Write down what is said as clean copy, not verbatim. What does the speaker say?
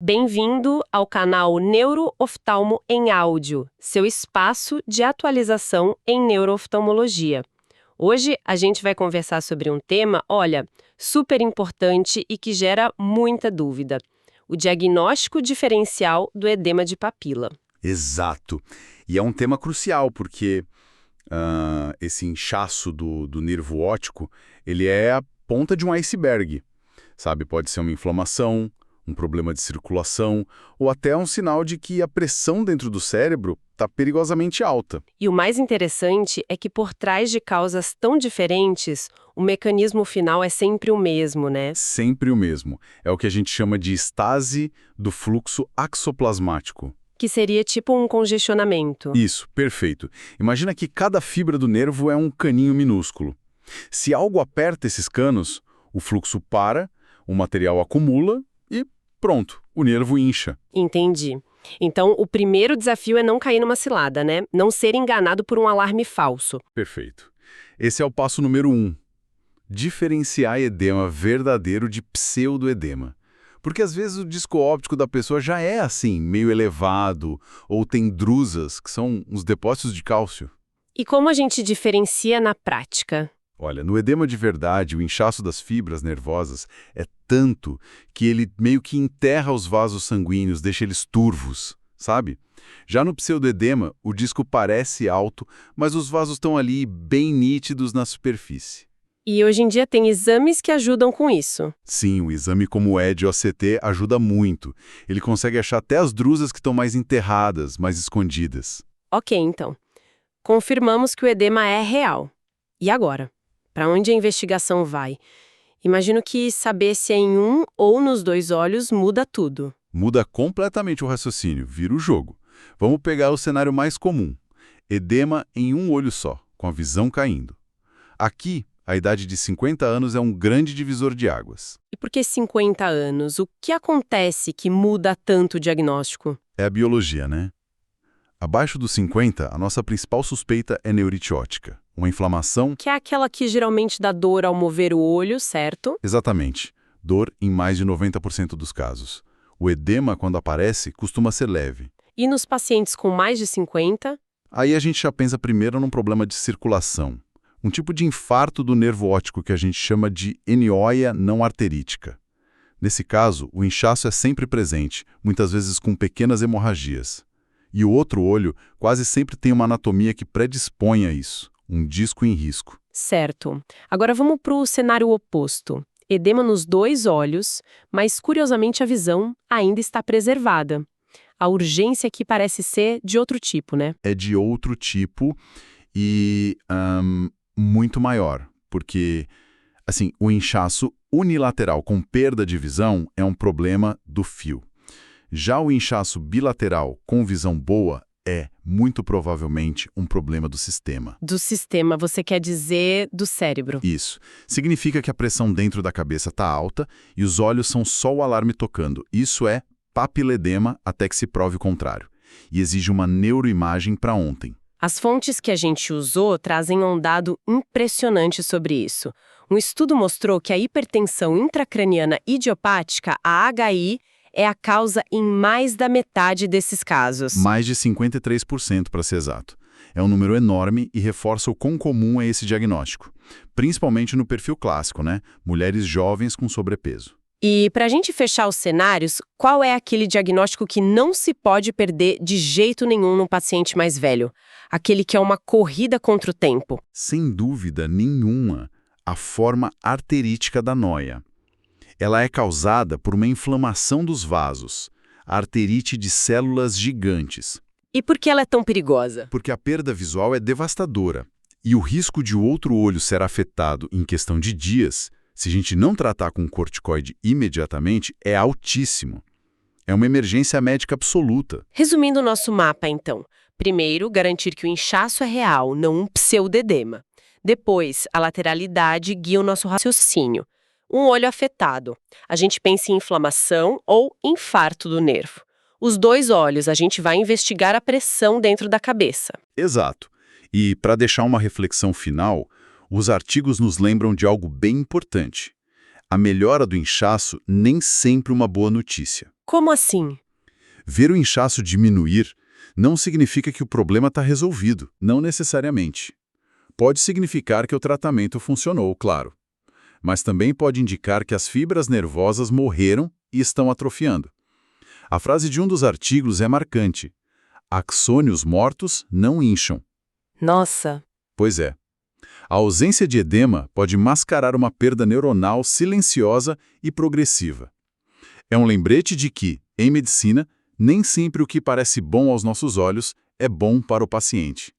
Bem-vindo ao canal Neurooftalmo em Áudio, seu espaço de atualização em neurooftalmologia. Hoje a gente vai conversar sobre um tema, super importante e que gera muita dúvida: o diagnóstico diferencial do edema de papila. Exato. E é um tema crucial, porque esse inchaço do nervo óptico, ele é a ponta de um iceberg, sabe? Pode ser uma inflamação, um problema de circulação, ou até um sinal de que a pressão dentro do cérebro está perigosamente alta. E o mais interessante é que por trás de causas tão diferentes, o mecanismo final é sempre o mesmo, né? Sempre o mesmo. É o que a gente chama de estase do fluxo axoplasmático. Que seria tipo um congestionamento. Isso, perfeito. Imagina que cada fibra do nervo é um caninho minúsculo. Se algo aperta esses canos, o fluxo para, o material acumula e pronto, o nervo incha. Entendi. Então, o primeiro desafio é não cair numa cilada, né? Não ser enganado por um alarme falso. Perfeito. Esse é o passo número 1. Diferenciar edema verdadeiro de pseudoedema. Porque às vezes o disco óptico da pessoa já é assim, meio elevado, ou tem drusas, que são uns depósitos de cálcio. E como a gente diferencia na prática? Olha, no edema de verdade, o inchaço das fibras nervosas é tanto que ele meio que enterra os vasos sanguíneos, deixa eles turvos, sabe? Já no pseudoedema, o disco parece alto, mas os vasos estão ali bem nítidos na superfície. E hoje em dia tem exames que ajudam com isso. Sim, o exame como o ED-OCT ajuda muito. Ele consegue achar até as drusas que estão mais enterradas, mais escondidas. Ok, então. Confirmamos que o edema é real. E agora? Para onde a investigação vai? Imagino que saber se é em um ou nos dois olhos muda tudo. Muda completamente o raciocínio, vira o jogo. Vamos pegar o cenário mais comum. Edema em um olho só, com a visão caindo. Aqui, a idade de 50 anos é um grande divisor de águas. E por que 50 anos? O que acontece que muda tanto o diagnóstico? É a biologia, né? Abaixo dos 50, a nossa principal suspeita é neurite óptica, uma inflamação... Que é aquela que geralmente dá dor ao mover o olho, certo? Exatamente. Dor em mais de 90% dos casos. O edema, quando aparece, costuma ser leve. E nos pacientes com mais de 50? Aí a gente já pensa primeiro num problema de circulação. Um tipo de infarto do nervo óptico que a gente chama de enióia não arterítica. Nesse caso, o inchaço é sempre presente, muitas vezes com pequenas hemorragias. E o outro olho quase sempre tem uma anatomia que predispõe a isso, um disco em risco. Certo. Agora vamos para o cenário oposto. Edema nos dois olhos, mas curiosamente a visão ainda está preservada. A urgência aqui parece ser de outro tipo, né? É de outro tipo e muito maior, porque assim, o inchaço unilateral com perda de visão é um problema do fio. Já o inchaço bilateral com visão boa é, muito provavelmente, um problema do sistema. Do sistema, você quer dizer do cérebro. Isso. Significa que a pressão dentro da cabeça está alta e os olhos são só o alarme tocando. Isso é papiledema até que se prove o contrário. E exige uma neuroimagem para ontem. As fontes que a gente usou trazem um dado impressionante sobre isso. Um estudo mostrou que a hipertensão intracraniana idiopática, a HI, é a causa em mais da metade desses casos. Mais de 53%, para ser exato. É um número enorme e reforça o quão comum é esse diagnóstico. Principalmente no perfil clássico, né? Mulheres jovens com sobrepeso. E para a gente fechar os cenários, qual é aquele diagnóstico que não se pode perder de jeito nenhum num paciente mais velho? Aquele que é uma corrida contra o tempo? Sem dúvida nenhuma, a forma arterítica da noia. Ela é causada por uma inflamação dos vasos, a arterite de células gigantes. E por que ela é tão perigosa? Porque a perda visual é devastadora. E o risco de o outro olho ser afetado em questão de dias, se a gente não tratar com corticoide imediatamente, é altíssimo. É uma emergência médica absoluta. Resumindo o nosso mapa, então. Primeiro, garantir que o inchaço é real, não um pseudoedema. Depois, a lateralidade guia o nosso raciocínio. Um olho afetado. A gente pensa em inflamação ou infarto do nervo. Os dois olhos, a gente vai investigar a pressão dentro da cabeça. Exato. E, para deixar uma reflexão final, os artigos nos lembram de algo bem importante. A melhora do inchaço nem sempre uma boa notícia. Como assim? Ver o inchaço diminuir não significa que o problema está resolvido, não necessariamente. Pode significar que o tratamento funcionou, claro. Mas também pode indicar que as fibras nervosas morreram e estão atrofiando. A frase de um dos artigos é marcante. Axônios mortos não incham. Nossa, Pois é. A ausência de edema pode mascarar uma perda neuronal silenciosa e progressiva. É um lembrete de que, em medicina, nem sempre o que parece bom aos nossos olhos é bom para o paciente.